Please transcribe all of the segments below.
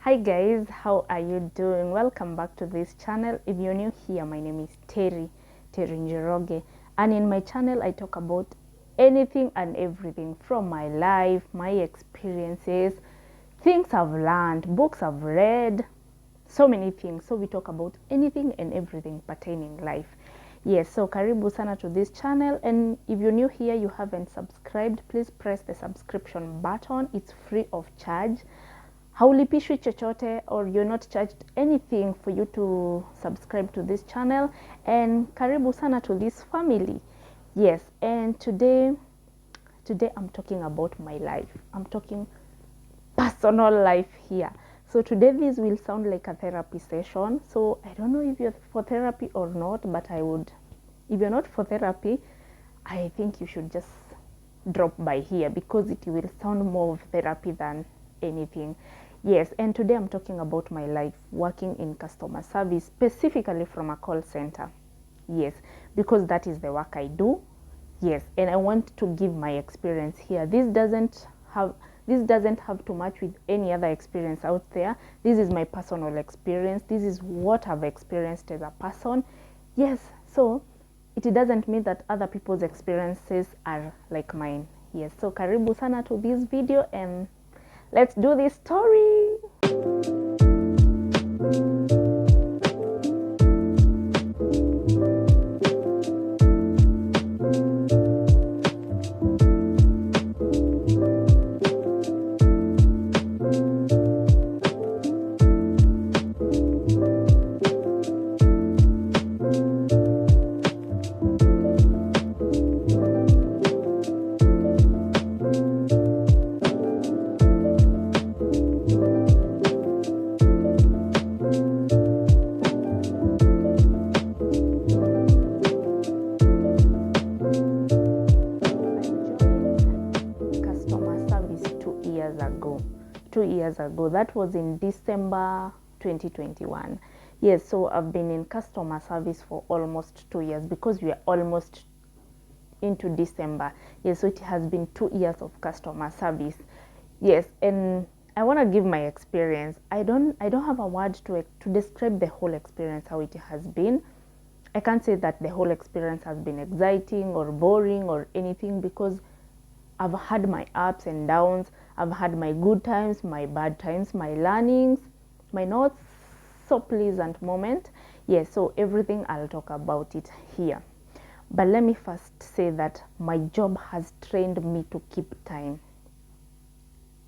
Hi guys, how are you doing? Welcome back to this channel. If you're new here, my name is Terry Njoroge, and in my channel I talk about anything and everything from my life, my experiences, things I've learned, books I've read, so many things. So we talk about anything and everything pertaining life. Yes, so karibu sana to this channel, and if you're new here, you haven't subscribed, please press the subscription button. It's free of charge. Haulipishwi chochote, or you're not charged anything for you to subscribe to this channel, and karibu sana to this family. Yes, and today I'm talking about my life. I'm talking personal life here. So today this will sound like a therapy session. So I don't know if you're for therapy or not, but if you're not for therapy, I think you should just drop by here, because it will sound more of therapy than anything. Yes, and today I'm talking about my life working in customer service, specifically from a call center. Yes, because that is the work I do. Yes, and I want to give my experience here. This doesn't have too much with any other experience out there. This is my personal experience. This is what I've experienced as a person. Yes, so it doesn't mean that other people's experiences are like mine. Yes, so karibu sana to this video, and let's do this story. Customer service 2 years ago. 2 years ago, that was in December 2021. Yes, so I've been in customer service for almost 2 years, because we are almost into December. Yes, so it has been 2 years of customer service. Yes, and I want to give my experience. I don't have a word to describe the whole experience, how it has been. I can't say that the whole experience has been exciting or boring or anything, because I've had my ups and downs. I've had my good times, my bad times, my learnings, my not so pleasant moment. Yes, so everything, I'll talk about it here. But let me first say that my job has trained me to keep time.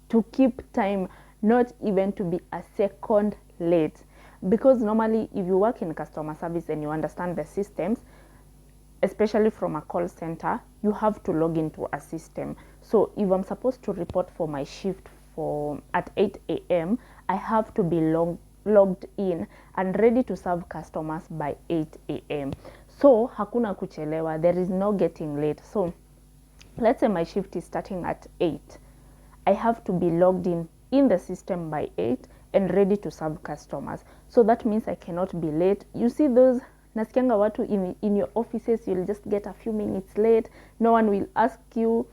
To keep time, not even to be a second late. Because normally, if you work in customer service and you understand the systems, especially from a call center, you have to log into a system. So if I'm supposed to report for my shift at 8 a.m., I have to be logged in and ready to serve customers by 8 a.m. So hakuna kuchelewa, there is no getting late. So let's say my shift is starting at 8. I have to be logged in the system by 8 and ready to serve customers. So that means I cannot be late. You see those nasikianga watu in your offices, you'll just get a few minutes late. No one will ask you.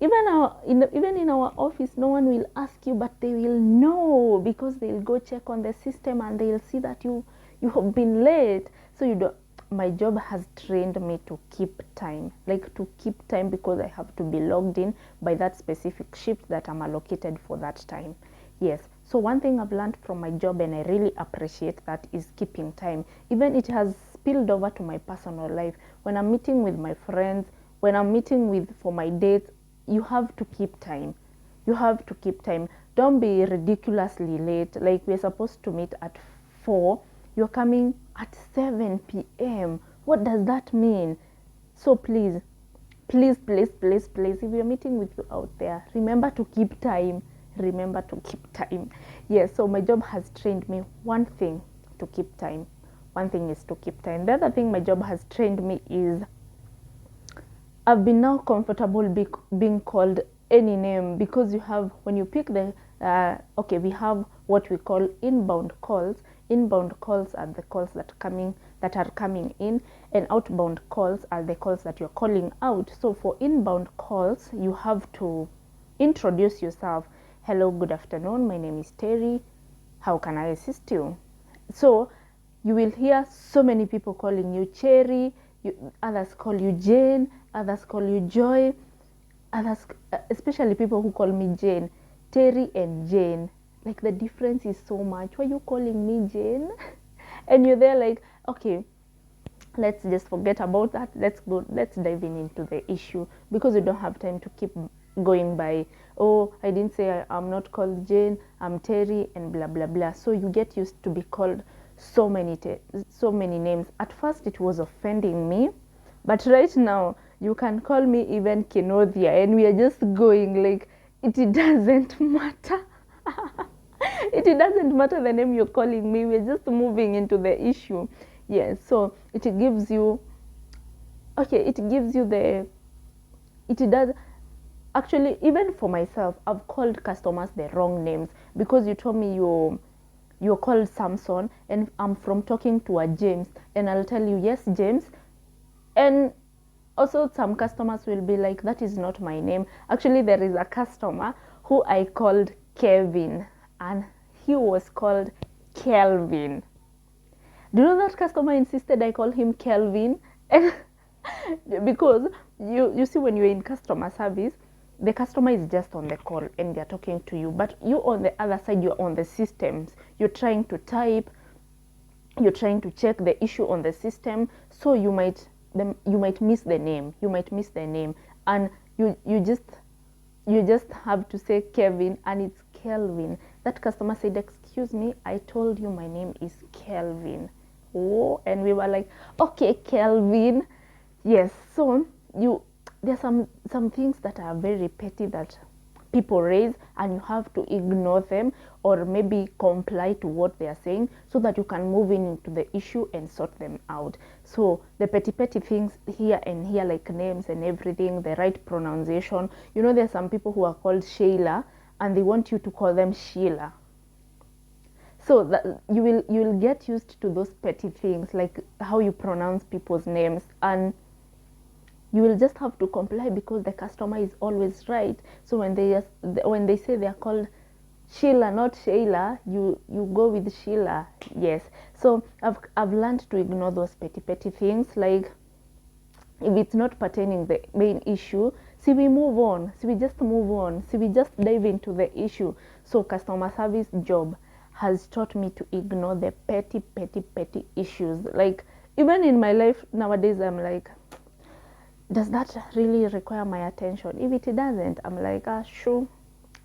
Even in our office, no one will ask you, but they will know, because they'll go check on the system and they'll see that you have been late. So my job has trained me to keep time, because I have to be logged in by that specific shift that I'm allocated for that time. Yes, so one thing I've learned from my job, and I really appreciate that, is keeping time. Even it has spilled over to my personal life. When I'm meeting with my friends, when I'm meeting for my dates, you have to keep time. You have to keep time. Don't be ridiculously late. Like, we're supposed to meet at 4, you're coming at 7 p.m. What does that mean? So please, if you're meeting with you out there, remember to keep time. Remember to keep time. Yes, so my job has trained me one thing: to keep time. One thing is to keep time. The other thing my job has trained me is I've been now comfortable being called any name, because when you pick we have what we call inbound calls. Inbound calls are the calls that are coming in, and outbound calls are the calls that you're calling out. So for inbound calls, you have to introduce yourself. Hello, good afternoon. My name is Terry. how can I assist you? So you will hear so many people calling you Cherry, others call you Jane, others call you Joy, others, especially people who call me Jane, Terry and Jane. Like the difference is so much. Why are you calling me Jane? And you're there like, okay, let's just forget about that. Let's dive into the issue, because we don't have time to keep going by, oh, I didn't say I'm not called Jane, I'm Terry, and blah blah blah. So you get used to be called so many names. At first it was offending me, but right now you can call me even Kinothia, and we are just going like it doesn't matter. It doesn't matter the name you're calling me, we're just moving into the issue. Yes, so it gives you, okay, it gives you the, it does, actually, even for myself, I've called customers the wrong names, because you told me you're called Samson, and I'm from talking to a James, and I'll tell you, yes, James. And also some customers will be like, that is not my name. Actually, there is a customer who I called Kevin, and he was called Kelvin. Do you know that customer insisted I call him Kelvin? And because you see, when you're in customer service, the customer is just on the call and they're talking to you, but you on the other side, you're on the systems, you're trying to type, you're trying to check the issue on the system, so you might miss the name, and you just have to say Kevin, and it's Kelvin. That customer said, excuse me, I told you my name is Kelvin. Oh, and we were like, okay, Kelvin. Yes, so there's some things that are very petty that people raise, and you have to ignore them, or maybe comply to what they are saying, so that you can move into the issue and sort them out. So the petty things here and here, like names and everything, the right pronunciation. You know, there's some people who are called Sheila and they want you to call them Sheila. So that you will get used to those petty things, like how you pronounce people's names, and you will just have to comply, because the customer is always right. So when they say they are called Sheila, not Sheila, you go with Sheila. Yes. So I've learned to ignore those petty things. Like, if it's not pertaining the main issue, see, we move on. See, we just move on. See, we just dive into the issue. So customer service job has taught me to ignore the petty issues. Like, even in my life nowadays, I'm like, does that really require my attention? If it doesn't, I'm like, sure,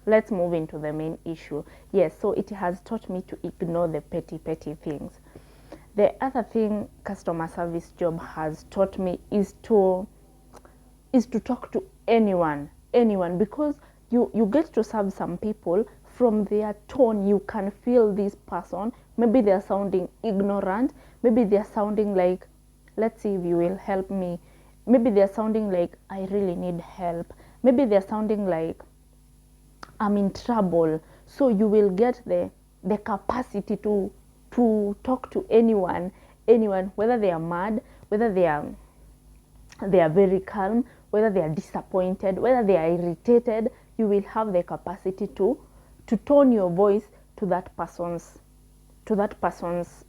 let's move into the main issue. Yes, so it has taught me to ignore the petty things. The other thing customer service job has taught me is to talk to anyone, because you get to serve some people. From their tone, you can feel this person, maybe they're sounding ignorant, maybe they're sounding like, let's see if you will help me, maybe they're sounding like, I really need help, maybe they're sounding like, I'm in trouble. So you will get the capacity to talk to anyone, whether they are mad, whether they are very calm, whether they are disappointed, whether they are irritated. You will have the capacity to tone your voice to that person's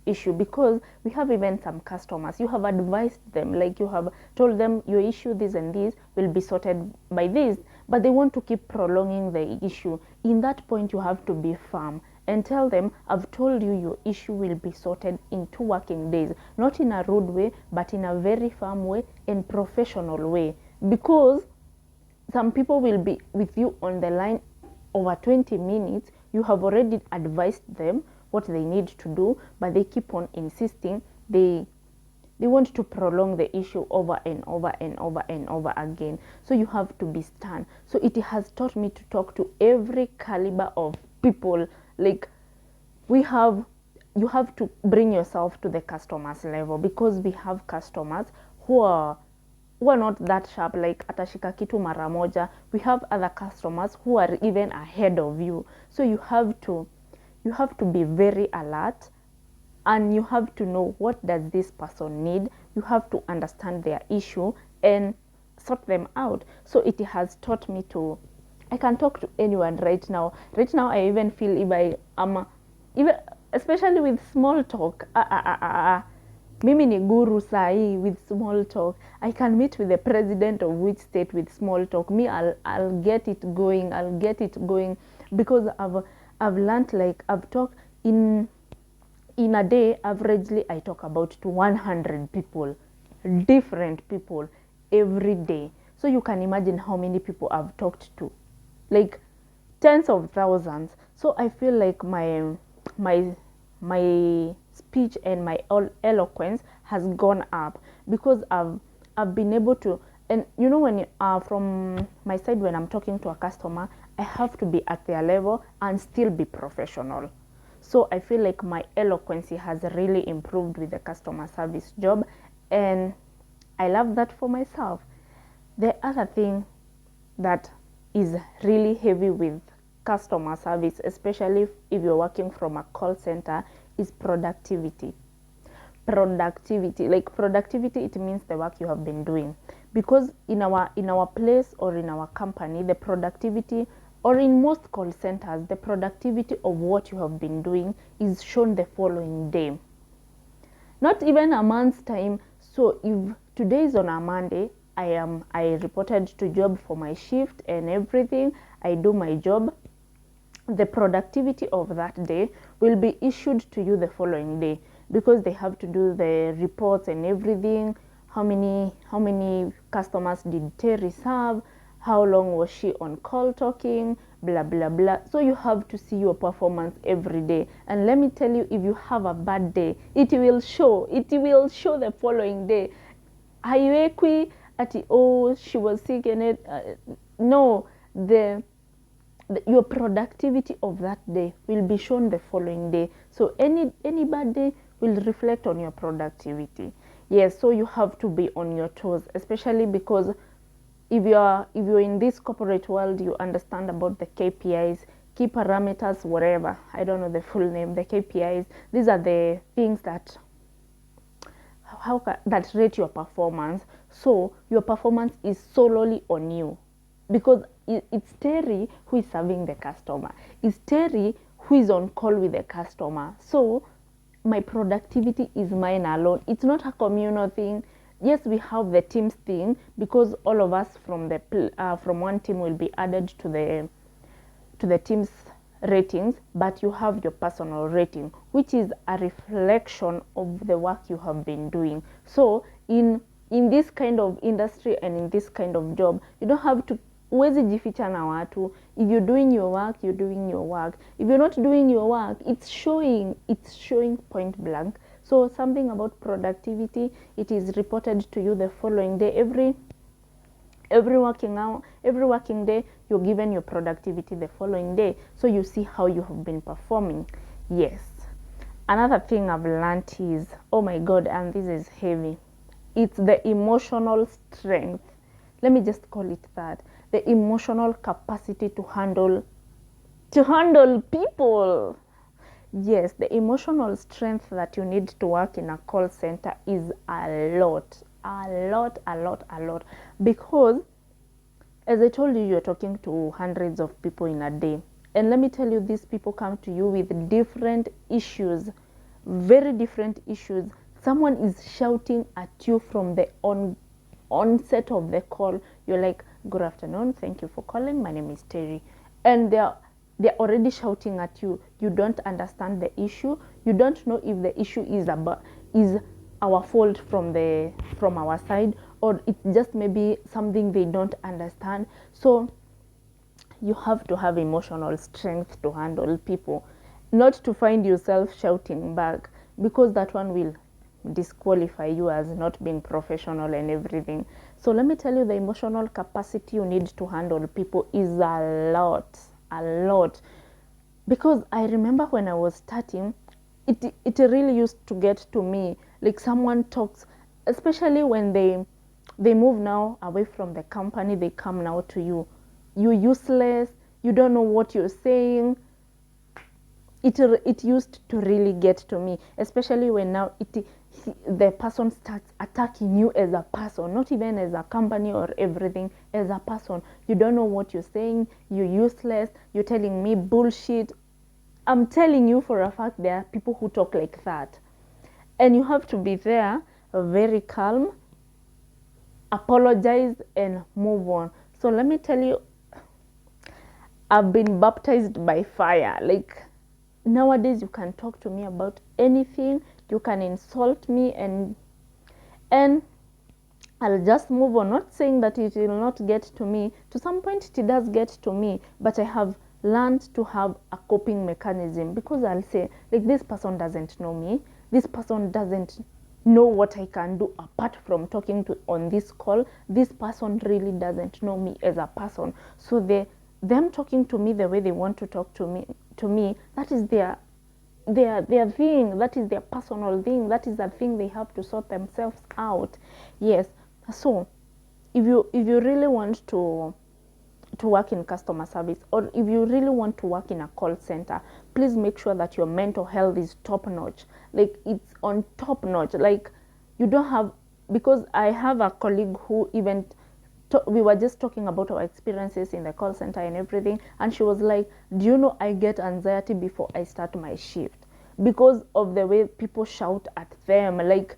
issue, because we have even some customers, you have advised them, like you have told them your issue, this and this will be sorted by this, but they want to keep prolonging the issue. In that point, you have to be firm and tell them, I've told you your issue will be sorted in 2 working days, not in a rude way, but in a very firm way and professional way, because some people will be with you on the line over 20 minutes. You have already advised them what they need to do, but they keep on insisting. They want to prolong the issue over and over again. So you have to be stern. So it has taught me to talk to every caliber of people. Like, you have to bring yourself to the customer's level, because we have customers who are not that sharp, like atashika kitu mara moja. We have other customers who are even ahead of you. So you have to be very alert, and you have to know, what does this person need. You have to understand their issue and sort them out. So it has taught me I can talk to anyone right now. I even feel, if I am even especially with small talk. Mimi ni guru sahi with small talk. I can meet with the president of which state with small talk. Me, I'll get it going. I'll get it going because I've learned, like, I've talked in a day. Averagely, I talk about to 100 people, different people every day. So you can imagine how many people I've talked to, like tens of thousands. So I feel like my speech and my eloquence has gone up because I've been able to. And you know, when from my side, when I'm talking to a customer, I have to be at their level and still be professional. So I feel like my eloquence has really improved with the customer service job, and I love that for myself. The other thing that is really heavy with customer service, especially if you're working from a call center, is productivity. Productivity, like productivity, it means the work you have been doing. Because in our place or in our company, the productivity, or in most call centers, the productivity of what you have been doing is shown the following day, not even a month's time. So if today is on a Monday, I reported to job for my shift and everything, I do my job, the productivity of that day will be issued to you the following day, because they have to do the reports and everything. How many customers did Terry serve? How long was she on call talking? Blah blah blah. So you have to see your performance every day. And let me tell you, if you have a bad day, it will show. It will show the following day. Haiwekwi ati, oh, she was sick and it. No, your productivity of that day will be shown the following day. So any bad day will reflect on your productivity. Yes, so you have to be on your toes, especially because if you're in this corporate world, you understand about the KPIs, key parameters, whatever. I don't know the full name. The KPIs. These are the things that that rate your performance. So your performance is solely on you, because it's Terry who is serving the customer. It's Terry who is on call with the customer. So my productivity is mine alone. It's not a communal thing. Yes, we have the teams thing, because all of us from one team will be added to the team's ratings, but you have your personal rating, which is a reflection of the work you have been doing. So in this kind of industry and in this kind of job, you don't have to huwezi jificha na watu. If you're doing your work, you're doing your work. If you're not doing your work, it's showing point blank. So something about productivity, it is reported to you the following day. Every working day, you're given your productivity the following day, so you see how you have been performing. Yes. Another thing I've learned is, oh my God, and this is heavy, it's the emotional strength. Let me just call it that. The emotional capacity to handle people. Yes, the emotional strength that you need to work in a call center is a lot. Because, as I told you, you're talking to hundreds of people in a day. And let me tell you, these people come to you with different issues, very different issues. Someone is shouting at you from the onset of the call. You're like, good afternoon, thank you for calling, my name is Terry. And they're already shouting at you. You don't understand the issue. You don't know if the issue is our fault from our side, or it's just maybe something they don't understand. So you have to have emotional strength to handle people, not to find yourself shouting back, because that one will disqualify you as not being professional and everything. So let me tell you, the emotional capacity you need to handle people is a lot. Because I remember when I was starting, it really used to get to me, like someone talks, especially when they move now away from the company, they come now to you. You're useless, you don't know what you're saying. It used to really get to me, especially when now the person starts attacking you as a person, not even as a company or everything, as a person. You don't know what you're saying, you're useless, you're telling me bullshit. I'm telling you for a fact, there are people who talk like that. And you have to be there, very calm, apologize, and move on. So let me tell you, I've been baptized by fire. Like, nowadays, you can talk to me about anything. You can insult me, and I'll just move on. Not saying that it will not get to me. To some point, it does get to me, but I have learned to have a coping mechanism, because I'll say, like, this person doesn't know me. This person doesn't know what I can do apart from talking to on this call. This person really doesn't know me as a person. So them talking to me the way they want to talk to me, that is their thing, that is their personal thing, that is a thing they have to sort themselves out. Yes. So if you really want to work in customer service, or if you really want to work in a call center, please make sure that your mental health is top notch. Like, it's on top notch. Like, you don't have, because I have a colleague who even we were just talking about our experiences in the call center and everything, and she was like, do you know, I get anxiety before I start my shift because of the way people shout at them. Like,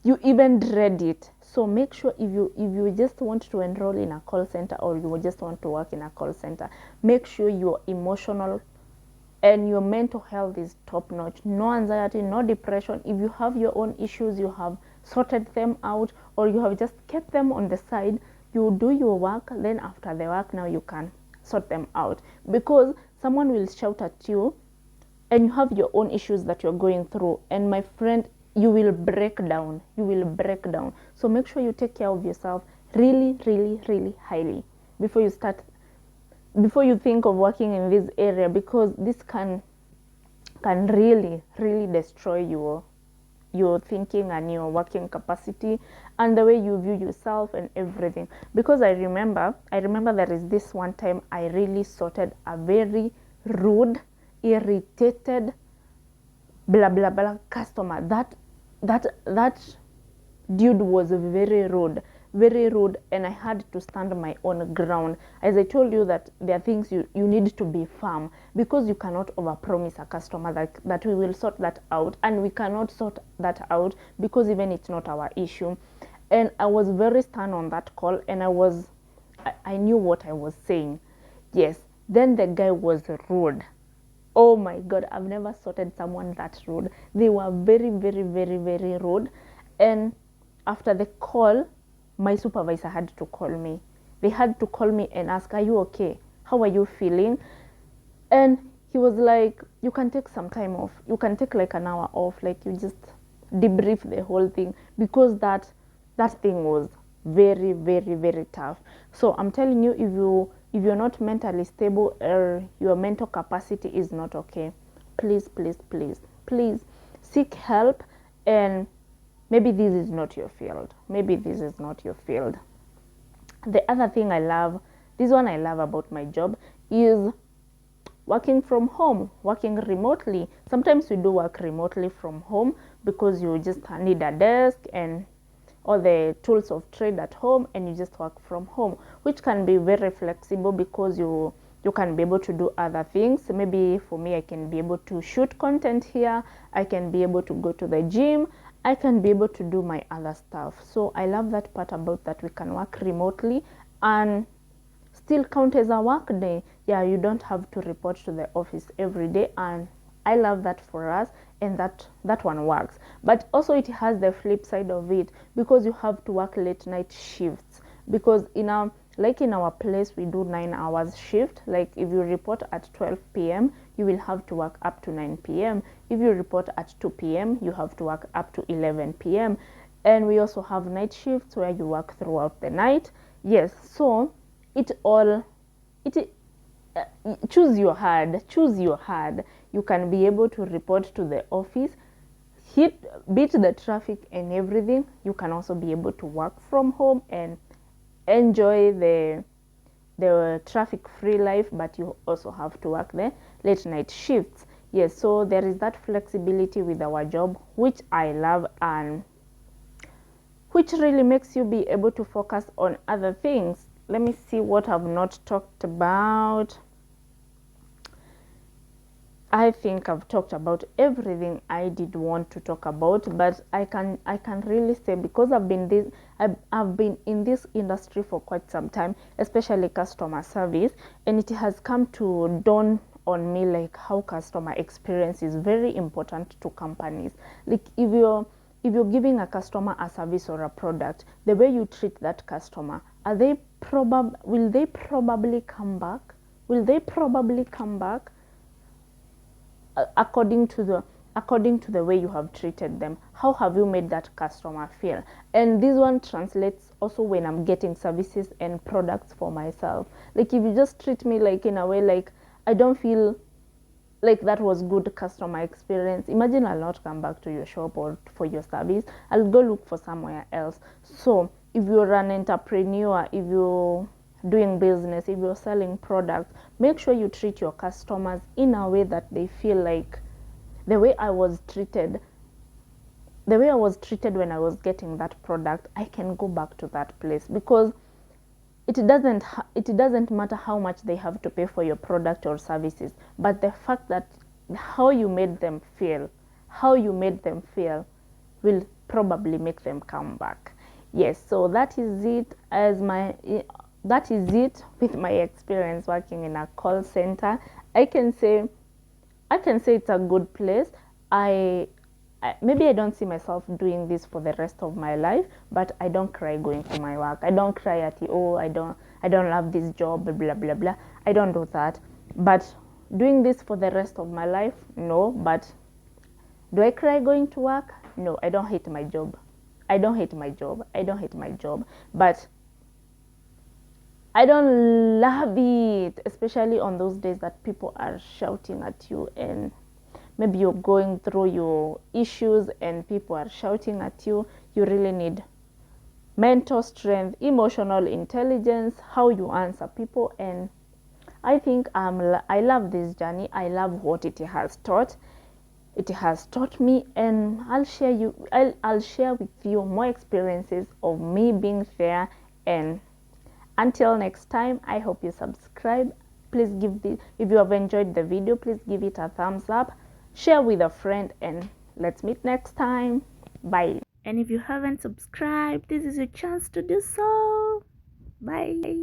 you even dread it. So make sure, if you just want to enroll in a call center, or you just want to work in a call center, make sure your emotional and your mental health is top notch. No anxiety, no depression. If you have your own issues, you have sorted them out, or you have just kept them on the side, you do your work, then after the work, now you can sort them out. Because someone will shout at you and you have your own issues that you're going through, and my friend, you will break down. So make sure you take care of yourself really, really, really highly before you think of working in this area, because this can really, really destroy your thinking and your working capacity and the way you view yourself and everything. Because I remember there is this one time I really sorted a very rude, irritated, blah blah blah customer. That dude was very rude, and I had to stand my own ground. As I told you, that there are things you need to be firm, because you cannot overpromise a customer that we will sort that out, and we cannot sort that out, because even it's not our issue. And I was very stern on that call, and I knew what I was saying. Yes. Then the guy was rude. Oh my God, I've never sorted someone that rude. They were very, very, very, very rude. And after the call, my supervisor had to call me. They had to call me and ask, are you okay? How are you feeling? And he was like, you can take some time off. You can take like an hour off. Like, you just debrief the whole thing, because that thing was very, very, very tough. So I'm telling you, if you're not mentally stable, or your mental capacity is not okay, please seek help. And maybe this is not your field. The other thing I love about my job, is working from home, working remotely. Sometimes we do work remotely from home, because you just need a desk and all the tools of trade at home, and you just work from home, which can be very flexible, because you can be able to do other things. Maybe for me, I can be able to shoot content here, I can be able to go to the gym, I can be able to do my other stuff. So I love that part about that we can work remotely and still count as a work day. Yeah, you don't have to report to the office every day, and I love that for us, and that one works. But also it has the flip side of it, because you have to work late night shifts, because in our place we do 9 hours shift. Like, if you report at 12 p.m. you will have to work up to 9 p.m. If you report at 2 p.m. you have to work up to 11 p.m. And we also have night shifts where you work throughout the night. Yes, so choose your hard. You can be able to report to the office, beat the traffic and everything. You can also be able to work from home and enjoy the traffic free life, but you also have to work the late night shifts. Yes, so there is that flexibility with our job, which I love, and which really makes you be able to focus on other things. Let me see what I've not talked about. I think I've talked about everything I did want to talk about, but I can really say, because I've been in this industry for quite some time, especially customer service, and it has come to dawn on me like how customer experience is very important to companies. Like if you're giving a customer a service or a product, the way you treat that customer, will they probably come back? Will they probably come back? According to the way you have treated them, how have you made that customer feel? And this one translates also when I'm getting services and products for myself. Like if you just treat me like in a way like I don't feel like that was good customer experience, imagine I'll not come back to your shop or for your service. I'll go look for somewhere else. So if you're an entrepreneur, if you're doing business, if you're selling products, make sure you treat your customers in a way that they feel like the way I was treated when I was getting that product, I can go back to that place. Because it doesn't matter how much they have to pay for your product or services, but the fact that how you made them feel will probably make them come back. Yes, so that is it with my experience working in a call center. I can say it's a good place. Maybe I don't see myself doing this for the rest of my life, but I don't cry going to my work. I don't cry at I don't love this job, blah blah blah. I don't do that. But doing this for the rest of my life, no. But do I cry going to work? No, I don't hate my job. I don't hate my job. But I don't love it, especially on those days that people are shouting at you, and maybe you're going through your issues and people are shouting at you. You really need mental strength, emotional intelligence, how you answer people. And I think I love this journey. I love what it has taught. It has taught me, and I'll share with you more experiences of me being there. And until next time, I hope you subscribe. Please if you have enjoyed the video, please give it a thumbs up, share with a friend, and let's meet next time. Bye. And if you haven't subscribed, this is your chance to do so. Bye.